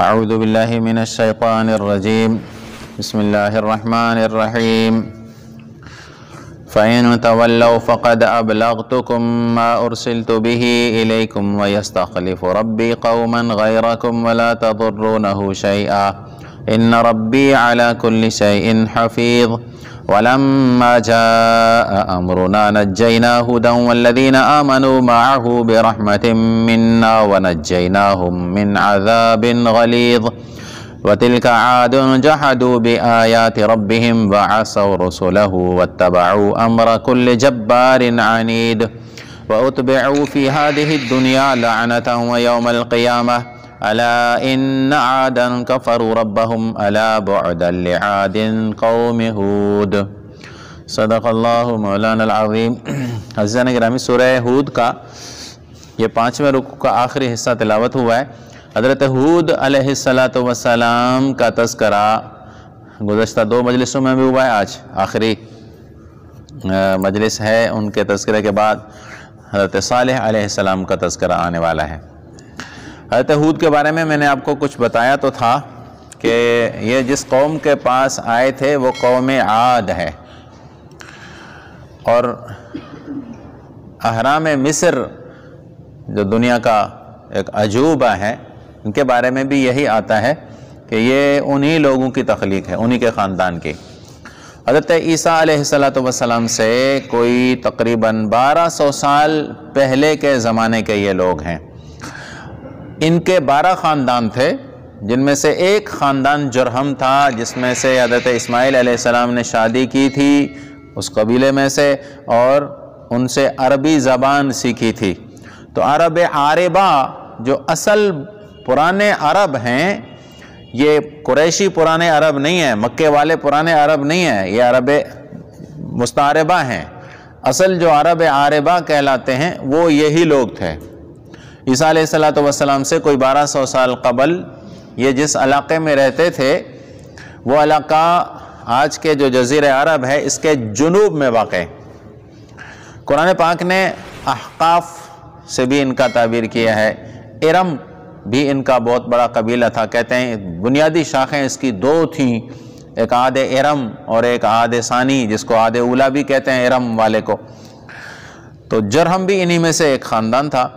اعوذ باللہ من الشیطان الرجیم بسم اللہ الرحمن الرحیم فَإِن تَوَلَّوْا فَقَدْ أَبْلَغْتُكُم مَّا أُرْسِلْتُ بِهِ إِلَيْكُمْ وَيَسْتَخْلِفُ رَبِّي قَوْمًا غَيْرَكُمْ وَلَا تَضُرُّونَهُ شَيْئًا إِنَّ رَبِّي عَلَى كُلِّ شَيْءٍ حَفِيظٌ وَلَمَّا جَاءَ أَمْرُنَا نَجَّيْنَا هُودًا وَالَّذِينَ آمَنُوا مَعَهُ بِرَحْمَةٍ مِّنَّا وَنَجَّيْنَاهُم مِّنْ عَذَابٍ غَلِيظٍ وَتِلْكَ عَادٌ جَحَدُوا بِآيَاتِ رَبِّهِمْ وَعَصَوْا رُسُلَهُ وَاتَّبَعُوا أَمْرَ كُلِّ جَبَّارٍ عَنِيدٍ وَأُتْبِعُوا فِي هَذِهِ الدُّنْيَا لَعْنَةً وَيَوْمَ الْقِيَامَةِ أَلَا إِنَّ عَادًا كَفَرُوا رَبَّهُمْ أَلَا بُعْدًا لِعَادٍ قَوْمِ ہود۔ صدق اللہ مولانا العظیم۔ عزیزان گرامی، سورہ ہود کا یہ 5ویں رکوع کا آخری حصہ تلاوت ہوا ہے۔ حضرت ہود علیہ السلام کا تذکرہ گزشتہ 2 مجلسوں میں بھی ہوا ہے، آج آخری مجلس ہے۔ ان کے تذکرے کے بعد حضرت صالح علیہ السلام کا تذکرہ آنے والا ہے۔ حضرت ہود کے بارے میں نے آپ کو کچھ بتایا تو تھا کہ یہ جس قوم کے پاس آئے تھے وہ قوم عاد ہے، اور اہرام مصر جو دنیا کا ایک عجوبہ ہے، ان کے بارے میں بھی یہی آتا ہے کہ یہ انہی لوگوں کی تخلیق ہے، انہی کے خاندان کی۔ حضرت عیسیٰ علیہ السلام سے کوئی تقریباً 1200 سال پہلے کے زمانے کے یہ لوگ ہیں۔ ان کے 12 خاندان تھے، جن میں سے ایک خاندان جرہم تھا، جس میں سے حضرت اسماعیل علیہ السلام نے شادی کی تھی اس قبیلے میں سے، اور ان سے عربی زبان سیکھی تھی۔ تو عرب عاربہ جو اصل پرانے عرب ہیں، یہ قریشی پرانے عرب نہیں ہیں، مکے والے پرانے عرب نہیں ہیں، یہ عرب مستعربہ ہیں۔ اصل جو عرب عاربہ کہلاتے ہیں وہ یہی لوگ تھے۔ عیسیٰ علیہ السلام سے کوئی 1200 سال قبل یہ جس علاقے میں رہتے تھے، وہ علاقہ آج کے جو جزیرہ عرب ہے اس کے جنوب میں واقع ہے۔ قرآن پاک نے احقاف سے بھی ان کا تعبیر کیا ہے۔ ارم بھی ان کا بہت بڑا قبیلہ تھا، کہتے ہیں بنیادی شاخیں اس کی 2 تھیں، ایک عاد ارم اور ایک عاد ثانی، جس کو عاد اولا بھی کہتے ہیں ارم والے کو۔ تو جرہم بھی انہی میں سے ایک خاندان تھا،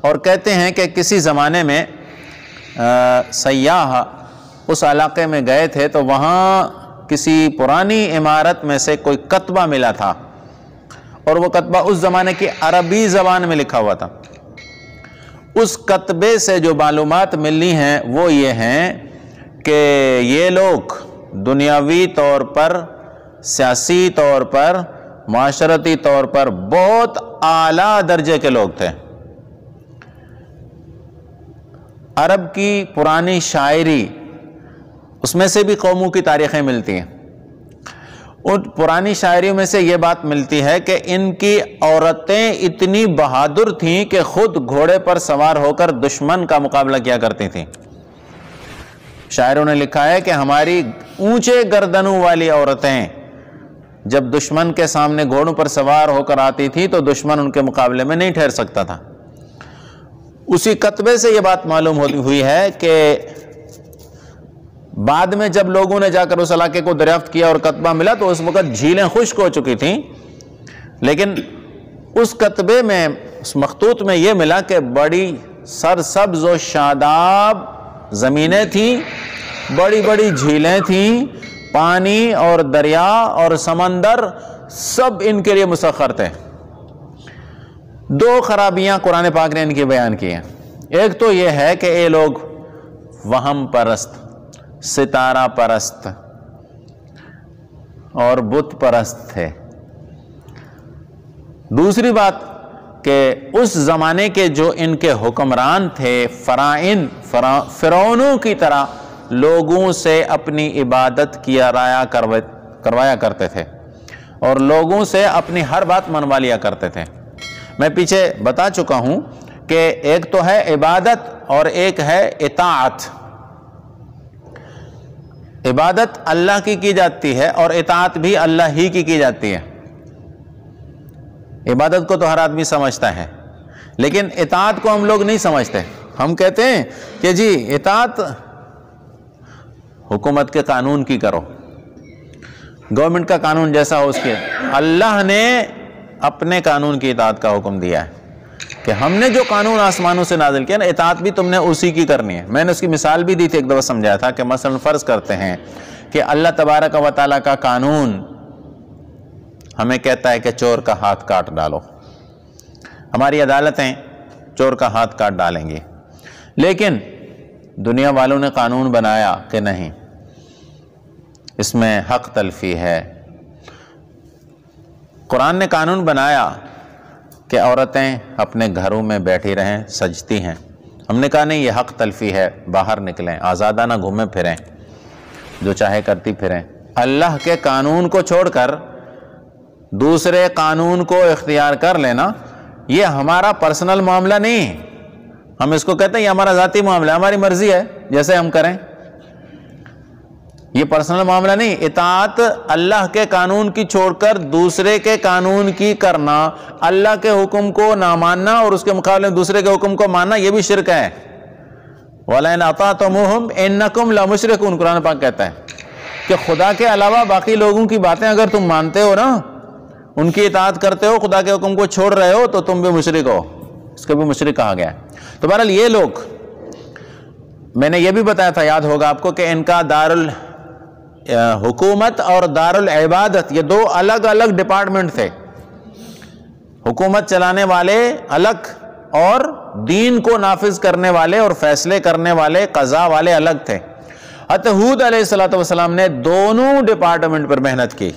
اور کہتے ہیں کہ کسی زمانے میں سیاح اس علاقے میں گئے تھے تو وہاں کسی پرانی عمارت میں سے کوئی کتبہ ملا تھا، اور وہ کتبہ اس زمانے کی عربی زبان میں لکھا ہوا تھا۔ اس کتبے سے جو معلومات ملی ہیں وہ یہ ہیں کہ یہ لوگ دنیاوی طور پر، سیاسی طور پر، معاشرتی طور پر بہت اعلیٰ درجے کے لوگ تھے۔ عرب کی پرانی شاعری، اس میں سے بھی قوموں کی تاریخیں ملتی ہیں۔ ان پرانی شاعریوں میں سے یہ بات ملتی ہے کہ ان کی عورتیں اتنی بہادر تھیں کہ خود گھوڑے پر سوار ہو کر دشمن کا مقابلہ کیا کرتی تھیں۔ شاعروں نے لکھا ہے کہ ہماری اونچے گردنوں والی عورتیں جب دشمن کے سامنے گھوڑوں پر سوار ہو کر آتی تھی تو دشمن ان کے مقابلے میں نہیں ٹھہر سکتا تھا۔ اسی کتبے سے یہ بات معلوم ہوئی ہے کہ بعد میں جب لوگوں نے جا کر اس علاقے کو دریافت کیا اور کتبہ ملا تو اس وقت جھیلیں خشک ہو چکی تھیں، لیکن اس کتبے میں، اس مخطوط میں یہ ملا کہ بڑی سرسبز و شاداب زمینیں تھیں، بڑی بڑی جھیلیں تھیں، پانی اور دریا اور سمندر سب ان کے لیے مسخر تھے۔ 2 خرابیاں قرآن پاک نے ان کی بیان کی ہیں۔ ایک تو یہ ہے کہ یہ لوگ وہم پرست، ستارہ پرست اور بت پرست تھے۔ دوسری بات کہ اس زمانے کے جو ان کے حکمران تھے، فرعونوں کی طرح لوگوں سے اپنی عبادت کروایا کرتے تھے، اور لوگوں سے اپنی ہر بات منوا لیا کرتے تھے۔ میں پیچھے بتا چکا ہوں کہ ایک تو ہے عبادت اور ایک ہے اطاعت۔ عبادت اللہ کی جاتی ہے اور اطاعت بھی اللہ ہی کی جاتی ہے۔ عبادت کو تو ہر آدمی سمجھتا ہے، لیکن اطاعت کو ہم لوگ نہیں سمجھتے۔ ہم کہتے ہیں کہ جی اطاعت حکومت کے قانون کی کرو، گورنمنٹ کا قانون جیسا ہو اس کے۔ اللہ نے اپنے قانون کی اطاعت کا حکم دیا ہے کہ ہم نے جو قانون آسمانوں سے نازل کیا نا، اطاعت بھی تم نے اسی کی کرنی ہے۔ میں نے اس کی مثال بھی دی تھی، ایک دفعہ سمجھایا تھا کہ مثلا فرض کرتے ہیں کہ اللہ تبارک و تعالیٰ کا قانون ہمیں کہتا ہے کہ چور کا ہاتھ کاٹ ڈالو، ہماری عدالتیں چور کا ہاتھ کاٹ ڈالیں گی، لیکن دنیا والوں نے قانون بنایا کہ نہیں، اس میں حق تلفی ہے۔ قرآن نے قانون بنایا کہ عورتیں اپنے گھروں میں بیٹھی رہیں، سجتی ہیں، ہم نے کہا نہیں، یہ حق تلفی ہے، باہر نکلیں، آزادانہ گھومیں پھریں، جو چاہے کرتی پھریں۔ اللہ کے قانون کو چھوڑ کر دوسرے قانون کو اختیار کر لینا، یہ ہمارا پرسنل معاملہ نہیں ہے، ہم اس کو کہتے ہیں یہ ہمارا ذاتی معاملہ ہے، ہماری مرضی ہے جیسے ہم کریں، یہ پرسنل معاملہ نہیں۔ اطاعت اللہ کے قانون کی چھوڑ کر دوسرے کے قانون کی کرنا، اللہ کے حکم کو نہ ماننا اور اس کے مقابلے میں دوسرے کے حکم کو ماننا، یہ بھی شرک ہے۔ وَلَئِنْ أَطَعْتُمُوهُمْ إِنَّكُمْ لَمُشْرِكُونَ، قرآن پاک کہتا ہے کہ خدا کے علاوہ باقی لوگوں کی باتیں اگر تم مانتے ہو نا، ان کی اطاعت کرتے ہو، خدا کے حکم کو چھوڑ رہے ہو، تو تم بھی مشرک ہو، اس کو بھی مشرک کہا گیا ہے۔ تو بہرحال یہ لوگ، میں نے یہ بھی بتایا تھا، یاد ہوگا آپ کو، کہ ان کا حکومت اور دارالعبادت یہ دو الگ الگ ڈپارٹمنٹ تھے، حکومت چلانے والے الگ اور دین کو نافذ کرنے والے اور فیصلے کرنے والے قضا والے الگ تھے۔ حضرت ہود علیہ السلام نے دونوں ڈپارٹمنٹ پر محنت کی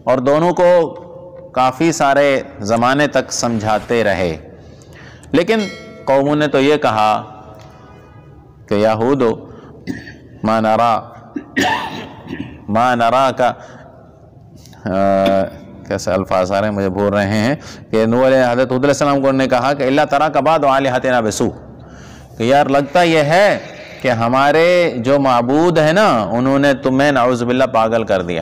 اور دونوں کو کافی سارے زمانے تک سمجھاتے رہے، لیکن قوموں نے تو یہ کہا کہ یا ہود ما نرا کا کیسے الفاظ آ رہے ہیں مجھے بھول رہے ہیں، کہ نوح علیہ حضرت ہود علیہ السلام کو نے کہا کہ اللہ ترا کا بعد آلہتنا بسو، کہ یار لگتا یہ ہے کہ ہمارے جو معبود ہیں نا، انہوں نے تمہیں نعوذ باللہ پاگل کر دیا،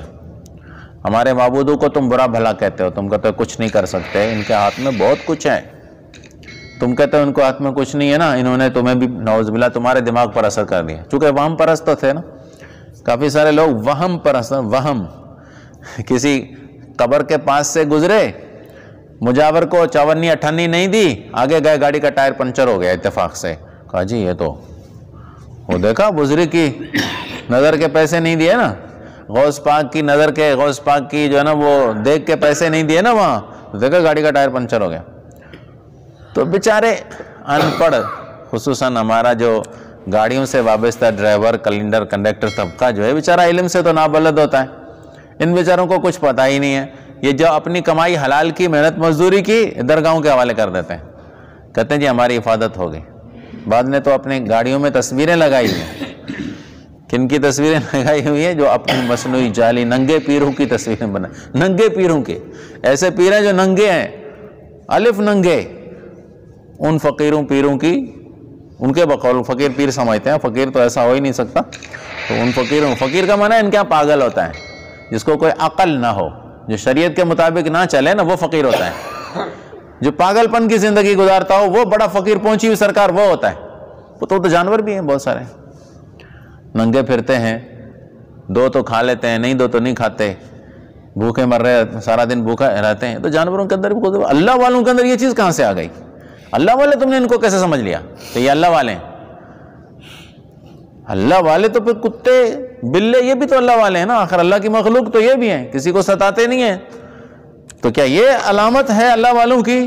ہمارے معبودوں کو تم برا بھلا کہتے ہو، تم کہتے ہو کچھ نہیں کر سکتے، ان کے ہاتھ میں بہت کچھ ہے، تم کہتے ہو ان کو ہاتھ میں کچھ نہیں ہے نا، انہوں نے تمہیں بھی نعوذ باللہ تمہارے دماغ پر اثر کر دیا۔ چونکہ وہم پرست تو تھے نا، کافی سارے لوگ وہم پرست، وہم، کسی قبر کے پاس سے گزرے، مجاور کو چونی اٹھنی نہیں دی، آگے گئے، گاڑی کا ٹائر پنچر ہو گیا اتفاق سے، کہا جی یہ تو وہ دیکھا بزرگ کی نظر کے پیسے نہیں دیے نا، غوث پاک کی نظر کے، غوث پاک کی جو ہے نا وہ دیکھ کے پیسے نہیں دیے نا وہاں، دیکھا گاڑی کا ٹائر پنچر ہو گیا۔ تو بیچارے ان پڑھ، خصوصاً ہمارا جو گاڑیوں سے وابستہ ڈرائیور، کلنڈر، کنڈکٹر طبقہ جو ہے بیچارہ علم سے تو نابلد ہوتا ہے، ان بیچاروں کو کچھ پتہ ہی نہیں ہے، یہ جو اپنی کمائی حلال کی، محنت مزدوری کی، درگاہوں کے حوالے کر دیتے ہیں، کہتے ہیں جی ہماری حفاظت ہوگی۔ بعد نے تو اپنے گاڑیوں میں تصویریں لگائی ہیں، کن کی تصویریں لگائی ہوئی ہیں؟ جو اپنی مصنوعی جعلی ننگے پیروں کی تصویریں بنا، ننگے پیروں کے، ایسے پیر ہیں جو ننگے ہیں، الف ننگے، ان فقیروں پیروں کی، ان کے بقول فقیر پیر سمجھتے ہیں، فقیر تو ایسا ہو ہی نہیں سکتا، تو ان فقیروں، فقیر کا معنی ہے ان کے یہاں پاگل ہوتا ہے، جس کو کوئی عقل نہ ہو، جو شریعت کے مطابق نہ چلے نا، وہ فقیر ہوتا ہے۔ جو پاگل پن کی زندگی گزارتا ہو وہ بڑا فقیر، پہنچی ہوئی سرکار وہ ہوتا ہے۔ وہ تو جانور بھی ہیں بہت سارے، ننگے پھرتے ہیں، دو تو کھا لیتے ہیں، نہیں دو تو نہیں کھاتے، بھوکے مر رہے، سارا دن بھوکا رہتے ہیں۔ تو جانوروں کے اندر بھی، اللہ والوں کے اندر یہ چیز کہاں سے آ گئی؟ اللہ والے تم نے ان کو کیسے سمجھ لیا کہ یہ اللہ والے ہیں؟ اللہ والے تو پھر کتے بلے یہ بھی تو اللہ والے ہیں نا، آخر اللہ کی مخلوق تو یہ بھی ہیں، کسی کو ستاتے نہیں ہیں۔ تو کیا یہ علامت ہے اللہ والوں کی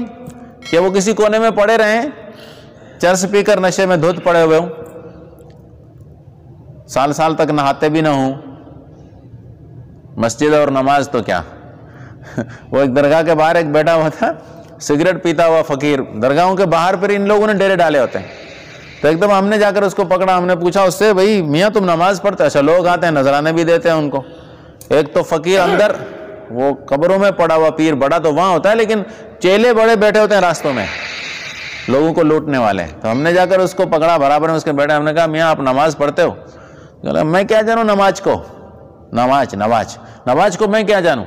کہ وہ کسی کونے میں پڑے رہیں، چرس پی کر نشے میں دھت پڑے ہوئے ہوں، سال سال تک نہاتے بھی نہ ہوں؟ مسجد اور نماز تو کیا وہ ایک درگاہ کے باہر ایک بیٹھا ہوا تھا، سگریٹ پیتا ہوا فقیر، درگاہوں کے باہر پر ان لوگوں نے ڈیرے ڈالے ہوتے ہیں۔ تو ایک دم ہم نے جا کر اس کو پکڑا، ہم نے پوچھا اس سے، بھائی میاں تم نماز پڑھتے؟ اچھا، لوگ آتے ہیں نذرانے بھی دیتے ہیں ان کو۔ ایک تو فقیر اندر، وہ قبروں میں پڑا ہوا پیر، بڑا تو وہاں ہوتا ہے لیکن چیلے بڑے بیٹھے ہوتے ہیں راستوں میں، لوگوں کو لوٹنے والے۔ تو ہم نے جا کر اس کو پکڑا، برابر میں اس کے بیٹھے، ہم نے کہا میاں آپ نماز پڑھتے ہو؟ کہ میں کیا جانوں نماز کو، نماز کو میں کیا جانوں،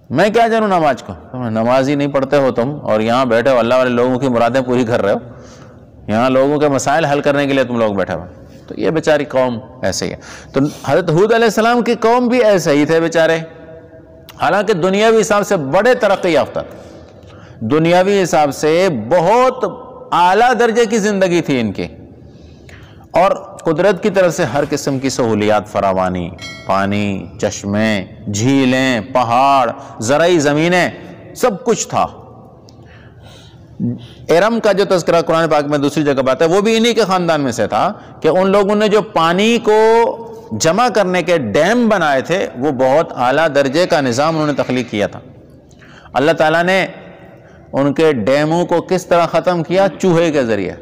میں کیا جانوں نماز کو؟ نماز ہی نہیں پڑھتے ہو تم، اور یہاں بیٹھے ہو اللہ والے لوگوں کی مرادیں پوری کر رہے ہو، یہاں لوگوں کے مسائل حل کرنے کے لیے تم لوگ بیٹھے ہو۔ تو یہ بیچاری قوم ایسے ہی ہے۔ تو حضرت ہود علیہ السلام کی قوم بھی ایسے ہی تھے بیچارے، حالانکہ دنیاوی حساب سے بڑے ترقی یافتہ تھے، دنیاوی حساب سے بہت اعلیٰ درجے کی زندگی تھی ان کی، اور قدرت کی طرف سے ہر قسم کی سہولیات فراوانی، پانی، چشمے، جھیلیں، پہاڑ، زرعی زمینیں، سب کچھ تھا۔ ارم کا جو تذکرہ قرآن پاک میں دوسری جگہ بات ہے، وہ بھی انہی کے خاندان میں سے تھا کہ ان لوگوں نے جو پانی کو جمع کرنے کے ڈیم بنائے تھے وہ بہت اعلیٰ درجے کا نظام انہوں نے تخلیق کیا تھا۔ اللہ تعالیٰ نے ان کے ڈیموں کو کس طرح ختم کیا؟ چوہے کے ذریعے۔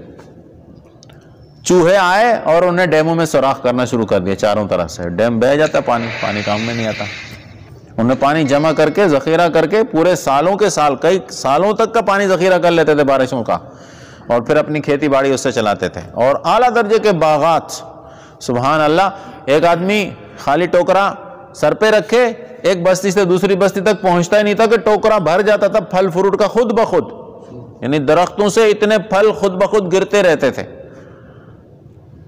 چوہے آئے اور انہیں ڈیموں میں سوراخ کرنا شروع کر دیا چاروں طرف سے، ڈیم بہہ جاتا، پانی کام میں نہیں آتا۔ انہیں پانی جمع کر کے ذخیرہ کر کے پورے سالوں کے سال، کئی سالوں تک کا پانی ذخیرہ کر لیتے تھے بارشوں کا، اور پھر اپنی کھیتی باڑی اس سے چلاتے تھے، اور اعلیٰ درجے کے باغات۔ سبحان اللہ، ایک آدمی خالی ٹوکرا سر پہ رکھے ایک بستی سے دوسری بستی تک پہنچتا ہی نہیں تھا کہ ٹوکرا بھر جاتا تھا پھل فروٹ کا خود بخود، یعنی درختوں سے اتنے پھل خود بخود گرتے رہتے تھے۔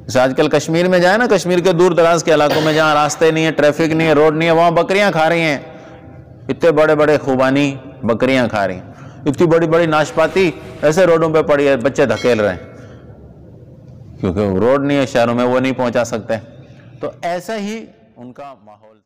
جیسے آج کل کشمیر میں جائے نا، کشمیر کے دور دراز کے علاقوں میں جہاں راستے نہیں ہیں، ٹریفک نہیں ہے، روڈ نہیں ہے، وہاں بکریاں کھا رہی ہیں، اتنے بڑے بڑے خوبانی بکریاں کھا رہی ہیں، اتنی بڑی بڑی ناشپاتی ایسے روڈوں پہ پڑی ہے، بچے دھکیل رہے ہیں کیونکہ روڈ نہیں ہے شہروں میں، وہ نہیں پہنچا سکتے۔ تو ایسا ہی ان کا ماحول